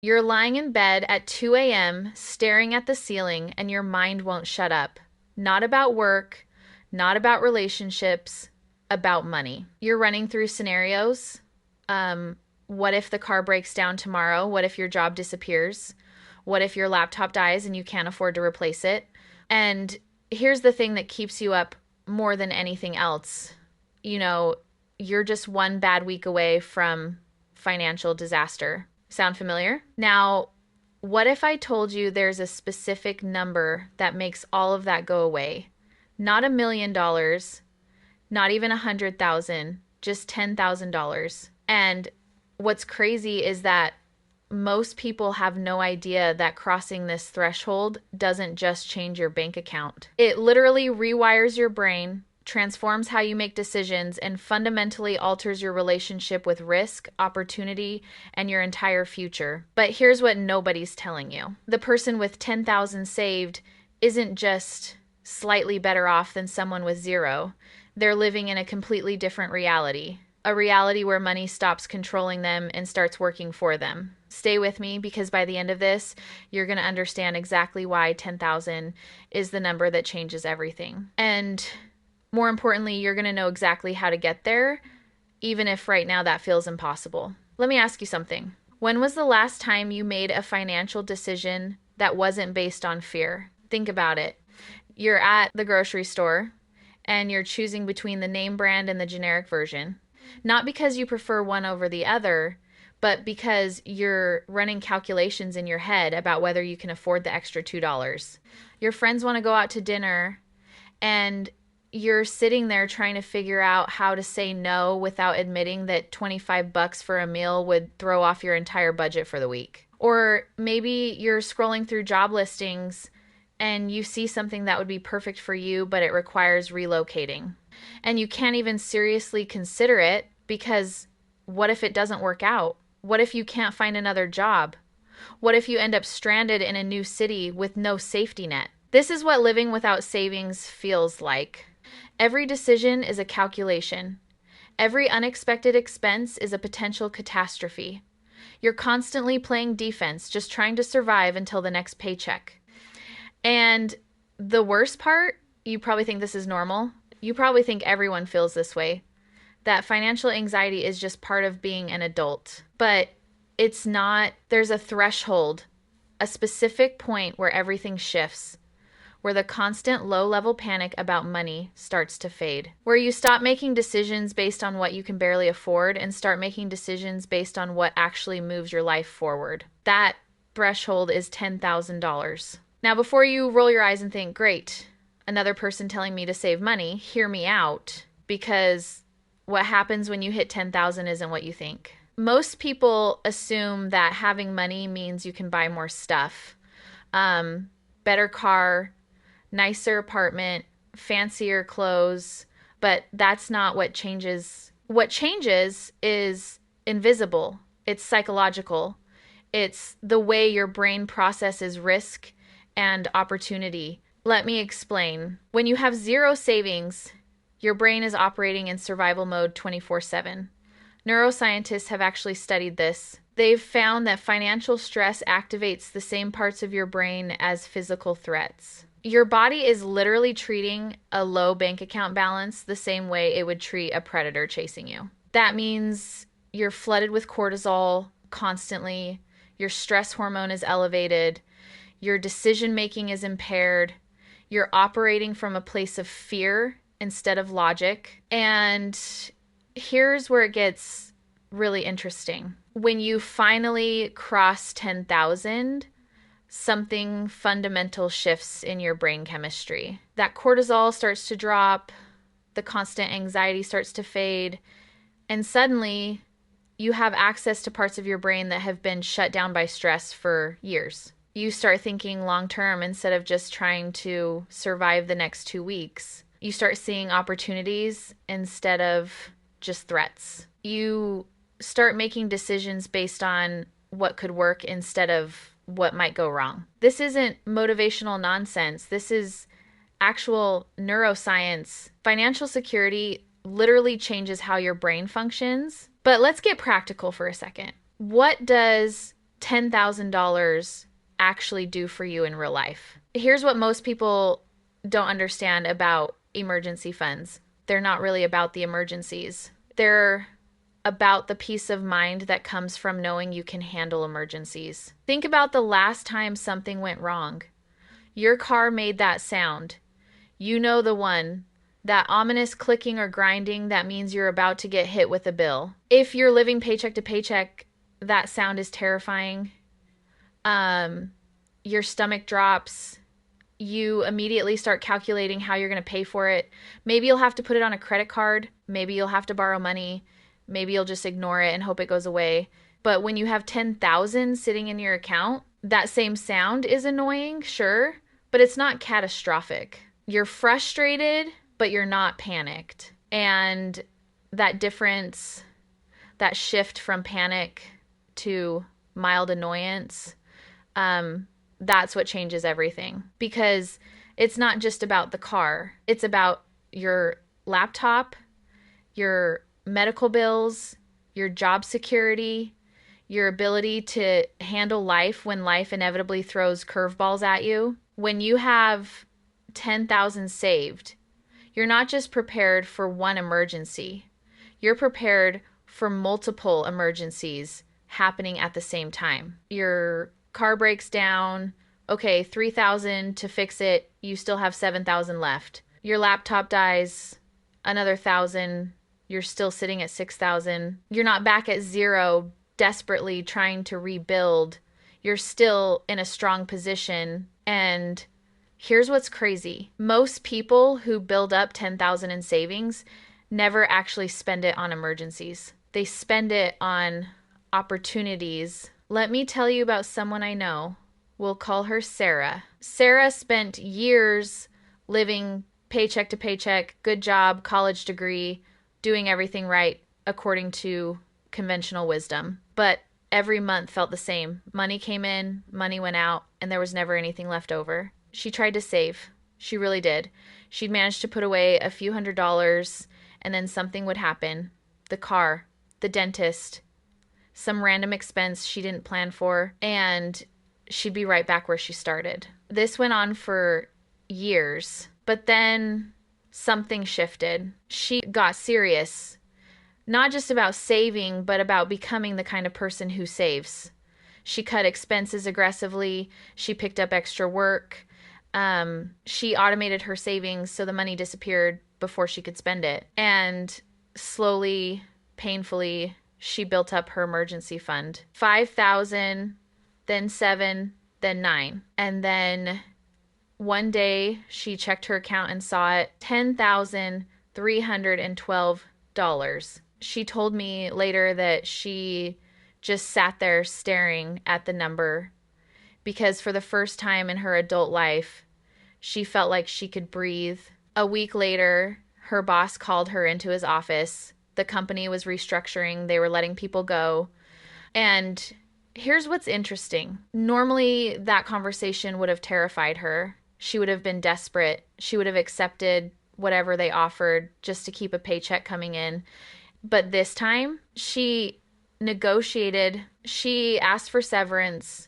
You're lying in bed at 2 a.m., staring at the ceiling, and your mind won't shut up. Not about work, not about relationships, about money. You're running through scenarios. What if the car breaks down tomorrow? What if your job disappears? What if your laptop dies and you can't afford to replace it? And here's the thing that keeps you up more than anything else. You know, you're just one bad week away from financial disaster. Sound familiar? Now, what if I told you there's a specific number that makes all of that go away? Not $1 million, not even 100,000, just $10,000. And what's crazy is that most people have no idea that crossing this threshold doesn't just change your bank account. It literally rewires your brain, transforms how you make decisions, and fundamentally alters your relationship with risk, opportunity, and your entire future. But here's what nobody's telling you. The person with 10,000 saved isn't just slightly better off than someone with zero. They're living in a completely different reality. A reality where money stops controlling them and starts working for them. Stay with me, because by the end of this, you're going to understand exactly why 10,000 is the number that changes everything. And more importantly, you're going to know exactly how to get there, even if right now that feels impossible. Let me ask you something. When was the last time you made a financial decision that wasn't based on fear? Think about it. You're at the grocery store and you're choosing between the name brand and the generic version. Not because you prefer one over the other, but because you're running calculations in your head about whether you can afford the extra $2. Your friends want to go out to dinner, and you're sitting there trying to figure out how to say no without admitting that $25 for a meal would throw off your entire budget for the week. Or maybe you're scrolling through job listings and you see something that would be perfect for you, but it requires relocating. And you can't even seriously consider it because what if it doesn't work out? What if you can't find another job? What if you end up stranded in a new city with no safety net? This is what living without savings feels like. Every decision is a calculation. Every unexpected expense is a potential catastrophe. You're constantly playing defense, just trying to survive until the next paycheck. And the worst part, you probably think this is normal. You probably think everyone feels this way, that financial anxiety is just part of being an adult. But it's not. There's a threshold, a specific point where everything shifts, where the constant low-level panic about money starts to fade, where you stop making decisions based on what you can barely afford and start making decisions based on what actually moves your life forward. That threshold is $10,000. Now, before you roll your eyes and think, great, another person telling me to save money, hear me out, because what happens when you hit 10,000 isn't what you think. Most people assume that having money means you can buy more stuff. Better car, nicer apartment, fancier clothes, but that's not what changes. What changes is invisible. It's psychological. It's the way your brain processes risk and opportunity. Let me explain. When you have zero savings, your brain is operating in survival mode 24/7. Neuroscientists have actually studied this. They've found that financial stress activates the same parts of your brain as physical threats. Your body is literally treating a low bank account balance the same way it would treat a predator chasing you. That means you're flooded with cortisol constantly, your stress hormone is elevated, your decision making is impaired, you're operating from a place of fear instead of logic. And here's where it gets really interesting. When you finally cross 10,000, something fundamental shifts in your brain chemistry. That cortisol starts to drop, the constant anxiety starts to fade, and suddenly you have access to parts of your brain that have been shut down by stress for years. You start thinking long term instead of just trying to survive the next 2 weeks. You start seeing opportunities instead of just threats. You start making decisions based on what could work instead of what might go wrong. This isn't motivational nonsense. This is actual neuroscience. Financial security literally changes how your brain functions. But let's get practical for a second. What does $10,000 actually do for you in real life? Here's what most people don't understand about emergency funds. They're not really about the emergencies. They're about the peace of mind that comes from knowing you can handle emergencies. Think about the last time something went wrong. Your car made that sound. You know the one. That ominous clicking or grinding that means you're about to get hit with a bill. If you're living paycheck to paycheck, that sound is terrifying. Your stomach drops. You immediately start calculating how you're going to pay for it. Maybe you'll have to put it on a credit card. Maybe you'll have to borrow money. Maybe you'll just ignore it and hope it goes away. But when you have 10,000 sitting in your account, that same sound is annoying, sure, but it's not catastrophic. You're frustrated, but you're not panicked. And that difference, that shift from panic to mild annoyance, that's what changes everything. Because it's not just about the car. It's about your laptop, your medical bills, your job security, your ability to handle life when life inevitably throws curveballs at you. When you have 10,000 saved, you're not just prepared for one emergency. You're prepared for multiple emergencies happening at the same time. Your car breaks down. Okay, 3,000 to fix it. You still have 7,000 left. Your laptop dies. Another 1,000. You're still sitting at 6,000. You're not back at zero, desperately trying to rebuild. You're still in a strong position. And here's what's crazy. Most people who build up 10,000 in savings never actually spend it on emergencies. They spend it on opportunities. Let me tell you about someone I know. We'll call her Sarah. Sarah spent years living paycheck to paycheck, good job, college degree, doing everything right according to conventional wisdom. But every month felt the same. Money came in, money went out, and there was never anything left over. She tried to save. She really did. She'd managed to put away a few $100s, and then something would happen. The car, the dentist, some random expense she didn't plan for, and she'd be right back where she started. This went on for years, but then something shifted. She got serious, not just about saving, but about becoming the kind of person who saves. She cut expenses aggressively. She picked up extra work. She automated her savings so the money disappeared before she could spend it. And slowly, painfully, she built up her emergency fund. 5,000, then 7, then 9. And then one day she checked her account and saw it, $10,312. She told me later that she just sat there staring at the number because for the first time in her adult life, she felt like she could breathe. A week later, her boss called her into his office. The company was restructuring. They were letting people go. And here's what's interesting. Normally, that conversation would have terrified her. She would have been desperate. She would have accepted whatever they offered just to keep a paycheck coming in. But this time, she negotiated. She asked for severance.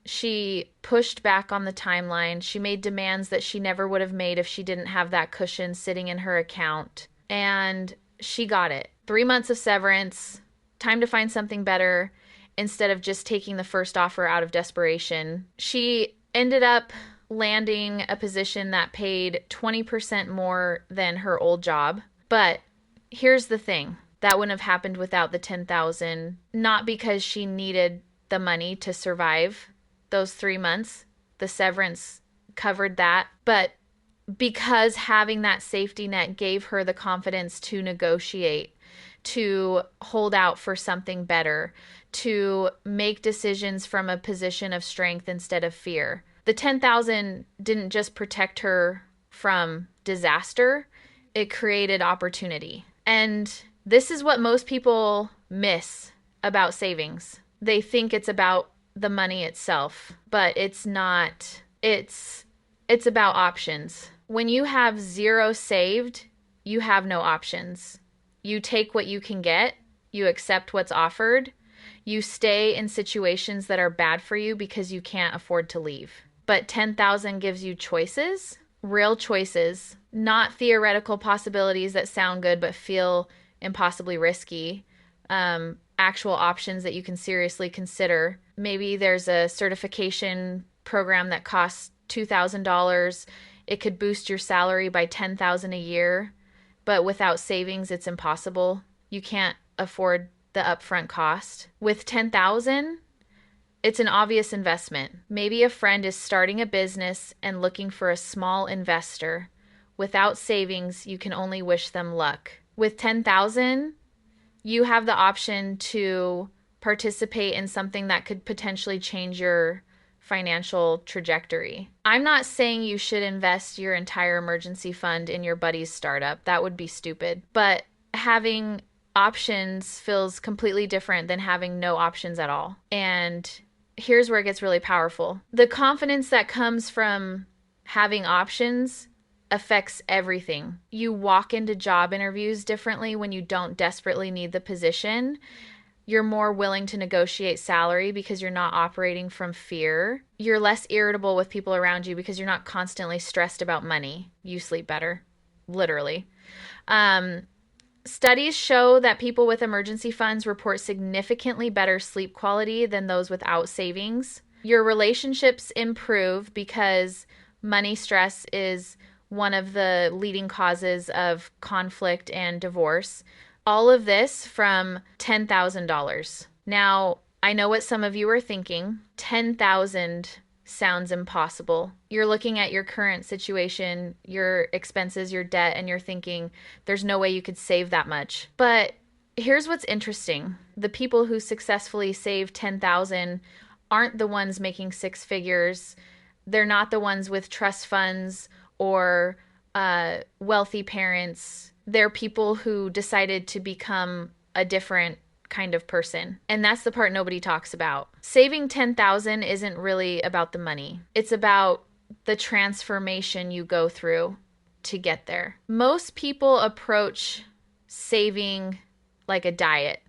She pushed back on the timeline. She made demands that she never would have made if she didn't have that cushion sitting in her account. And she got it. 3 months of severance, time to find something better instead of just taking the first offer out of desperation. She ended up landing a position that paid 20% more than her old job. But here's the thing. That wouldn't have happened without the 10,000, not because she needed the money to survive those 3 months. The severance covered that, but because having that safety net gave her the confidence to negotiate, to hold out for something better, to make decisions from a position of strength instead of fear. The 10,000 didn't just protect her from disaster, it created opportunity. And this is what most people miss about savings. They think it's about the money itself, but it's not. It's about options. When you have zero saved, you have no options. You take what you can get, you accept what's offered, You stay in situations that are bad for you because you can't afford to leave. But 10,000 gives you choices, real choices, not theoretical possibilities that sound good but feel impossibly risky. Actual options that you can seriously consider. Maybe there's a certification program that costs $2,000. It could boost your salary by $10,000 a year, but without savings, it's impossible. You can't afford the upfront cost. With 10,000, it's an obvious investment. Maybe a friend is starting a business and looking for a small investor. Without savings, you can only wish them luck. With 10,000, you have the option to participate in something that could potentially change your financial trajectory. I'm not saying you should invest your entire emergency fund in your buddy's startup. That would be stupid. But having options feels completely different than having no options at all. And here's where it gets really powerful. The confidence that comes from having options affects everything. You walk into job interviews differently when you don't desperately need the position. You're more willing to negotiate salary because you're not operating from fear. You're less irritable with people around you because you're not constantly stressed about money. You sleep better, literally. Studies show that people with emergency funds report significantly better sleep quality than those without savings. Your relationships improve because money stress is one of the leading causes of conflict and divorce. All of this from $10,000. Now, I know what some of you are thinking. 10,000 sounds impossible. You're looking at your current situation, your expenses, your debt, and you're thinking there's no way you could save that much. But here's what's interesting. The people who successfully save 10,000 aren't the ones making six figures. They're not the ones with trust funds or wealthy parents. They're people who decided to become a different kind of person. And that's the part nobody talks about. Saving 10,000 isn't really about the money. It's about the transformation you go through to get there. Most people approach saving like a diet.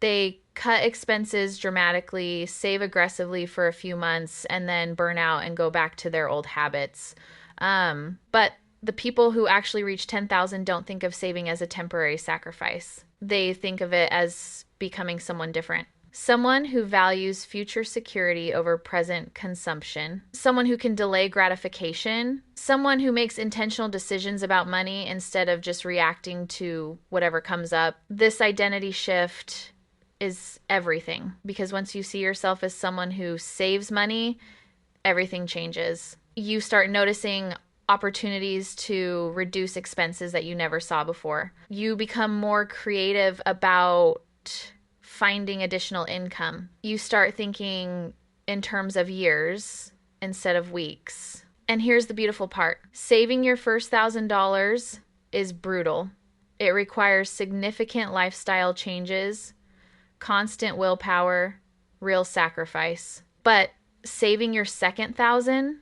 They cut expenses dramatically, save aggressively for a few months, and then burn out and go back to their old habits. But the people who actually reach 10,000 don't think of saving as a temporary sacrifice. They think of it as becoming someone different. Someone who values future security over present consumption. Someone who can delay gratification. Someone who makes intentional decisions about money instead of just reacting to whatever comes up. This identity shift is everything, because once you see yourself as someone who saves money, everything changes. You start noticing opportunities to reduce expenses that you never saw before. You become more creative about finding additional income. You start thinking in terms of years instead of weeks. And here's the beautiful part. Saving your first $1,000 is brutal. It requires significant lifestyle changes, constant willpower, real sacrifice. But saving your second thousand,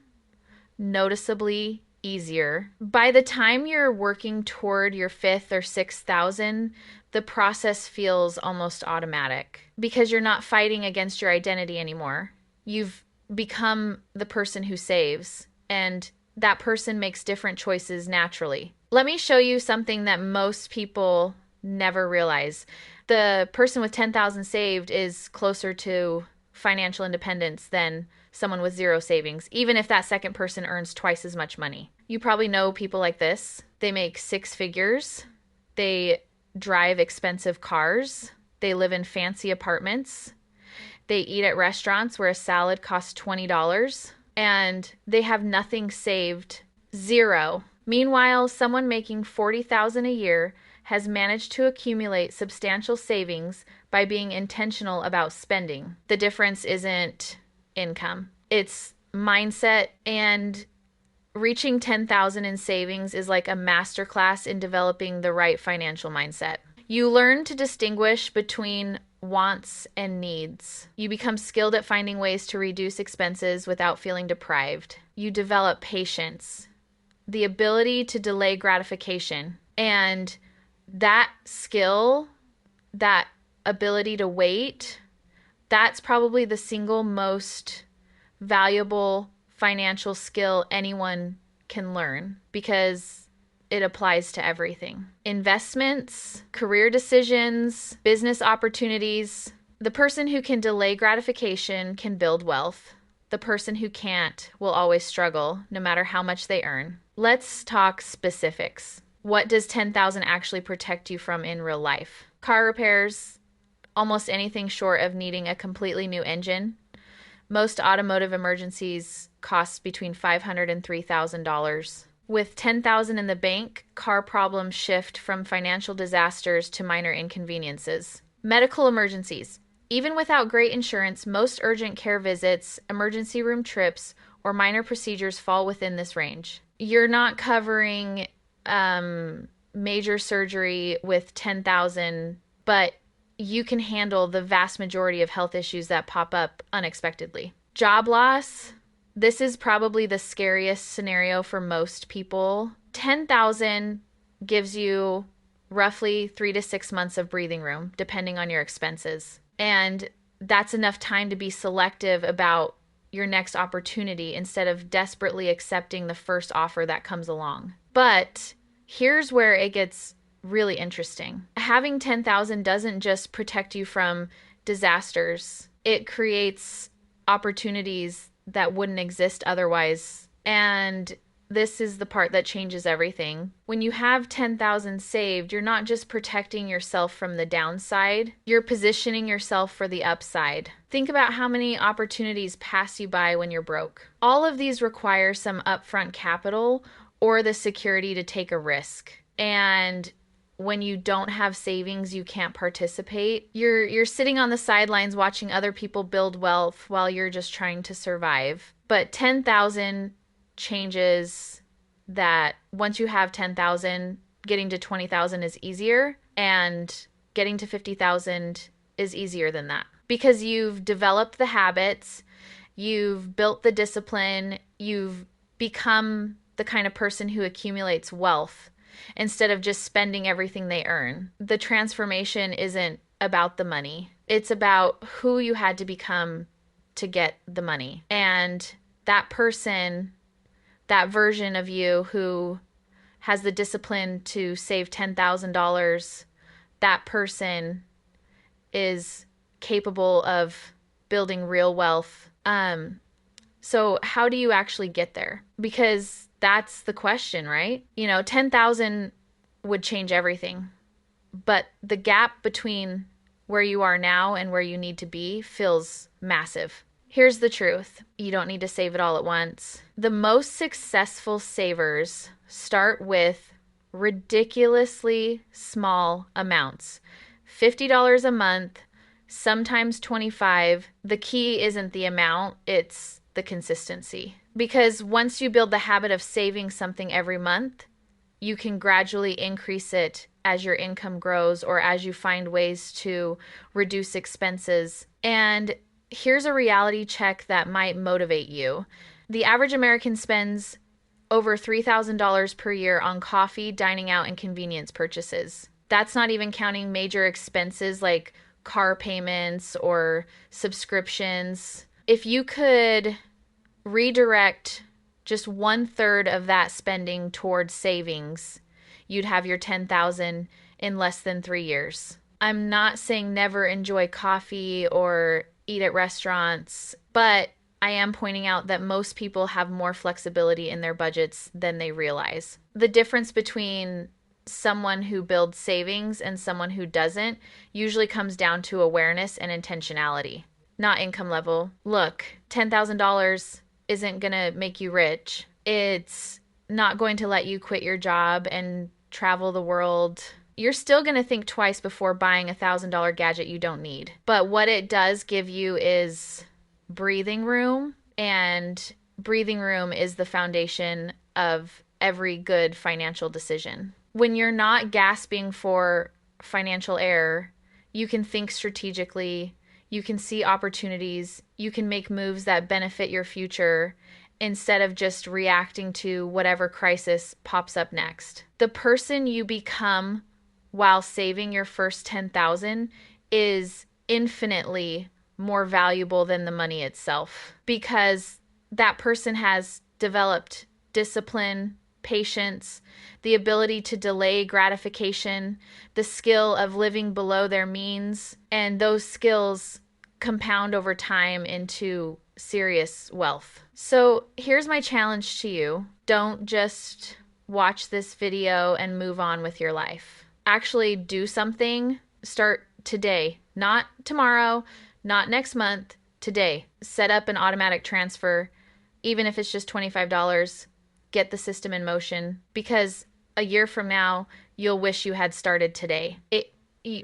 noticeably easier. By the time you're working toward your fifth or 6,000, the process feels almost automatic because you're not fighting against your identity anymore. You've become the person who saves, and that person makes different choices naturally. Let me show you something that most people never realize. The person with 10,000 saved is closer to financial independence than someone with zero savings, even if that second person earns twice as much money. You probably know people like this. They make six figures. They drive expensive cars. They live in fancy apartments. They eat at restaurants where a salad costs $20, and they have nothing saved. Zero. Meanwhile, someone making $40,000 a year has managed to accumulate substantial savings by being intentional about spending. The difference isn't income. It's mindset, and reaching 10,000 in savings is like a masterclass in developing the right financial mindset. You learn to distinguish between wants and needs. You become skilled at finding ways to reduce expenses without feeling deprived. You develop patience, the ability to delay gratification, and that skill, that ability to wait, That's probably the single most valuable financial skill anyone can learn because it applies to everything. Investments, career decisions, business opportunities. The person who can delay gratification can build wealth. The person who can't will always struggle, no matter how much they earn. Let's talk specifics. What does 10,000 actually protect you from in real life? Car repairs, almost anything short of needing a completely new engine. Most automotive emergencies cost between $500 and $3,000. With 10,000 in the bank, car problems shift from financial disasters to minor inconveniences. Medical emergencies. Even without great insurance, most urgent care visits, emergency room trips, or minor procedures fall within this range. You're not covering major surgery with 10,000, but you can handle the vast majority of health issues that pop up unexpectedly. Job loss. This is probably the scariest scenario for most people. 10,000 gives you roughly 3 to 6 months of breathing room, depending on your expenses. And that's enough time to be selective about your next opportunity instead of desperately accepting the first offer that comes along. But here's where it gets really interesting. Having 10,000 doesn't just protect you from disasters. It creates opportunities that wouldn't exist otherwise. And this is the part that changes everything. When you have 10,000 saved, you're not just protecting yourself from the downside, you're positioning yourself for the upside. Think about how many opportunities pass you by when you're broke. All of these require some upfront capital or the security to take a risk. And when you don't have savings, you can't participate. You're sitting on the sidelines watching other people build wealth while you're just trying to survive. But 10,000 changes that. Once you have 10,000, getting to 20,000 is easier, and getting to 50,000 is easier than that. Because you've developed the habits, you've built the discipline, you've become the kind of person who accumulates wealth instead of just spending everything they earn. The transformation isn't about the money. It's about who you had to become to get the money. And that person, that version of you who has the discipline to save $10,000, that person is capable of building real wealth. So how do you actually get there? Because that's the question, right? 10,000 would change everything. But the gap between where you are now and where you need to be feels massive. Here's the truth. You don't need to save it all at once. The most successful savers start with ridiculously small amounts. $50 a month, sometimes $25. The key isn't the amount, it's the consistency. Because once you build the habit of saving something every month, you can gradually increase it as your income grows or as you find ways to reduce expenses. And here's a reality check that might motivate you. The average American spends over $3,000 per year on coffee, dining out, and convenience purchases. That's not even counting major expenses like car payments or subscriptions. If you could redirect just 1/3 of that spending towards savings, you'd have your 10,000 in less than 3 years. I'm not saying never enjoy coffee or eat at restaurants, but I am pointing out that most people have more flexibility in their budgets than they realize. The difference between someone who builds savings and someone who doesn't usually comes down to awareness and intentionality, not income level. Look, $10,000 isn't going to make you rich. It's not going to let you quit your job and travel the world. You're still going to think twice before buying a $1,000 gadget you don't need. But what it does give you is breathing room, and breathing room is the foundation of every good financial decision. When you're not gasping for financial air, you can think strategically, you can see opportunities, you can make moves that benefit your future instead of just reacting to whatever crisis pops up next. The person you become while saving your first 10,000 is infinitely more valuable than the money itself, because that person has developed discipline, patience, the ability to delay gratification, the skill of living below their means, and those skills compound over time into serious wealth. So here's my challenge to you. Don't just watch this video and move on with your life. Actually do something. Start today, not tomorrow, not next month, today. Set up an automatic transfer, even if it's just $25. Get the system in motion, because a year from now, you'll wish you had started today.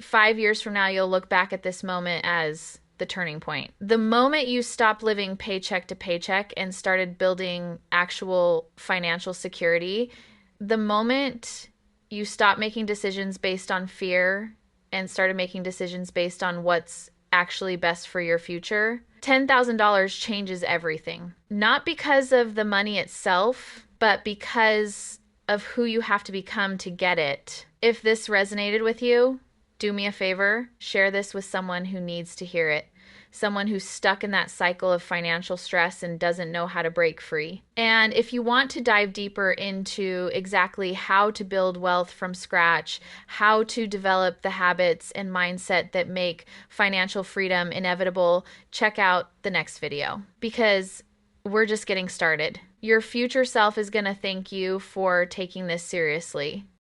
5 years from now, you'll look back at this moment as the turning point. The moment you stopped living paycheck to paycheck and started building actual financial security, the moment you stop making decisions based on fear and started making decisions based on what's actually best for your future, $10,000 changes everything. Not because of the money itself, but because of who you have to become to get it. If this resonated with you, do me a favor, share this with someone who needs to hear it. Someone who's stuck in that cycle of financial stress and doesn't know how to break free. And if you want to dive deeper into exactly how to build wealth from scratch, how to develop the habits and mindset that make financial freedom inevitable, check out the next video, because we're just getting started. Your future self is going to thank you for taking this seriously.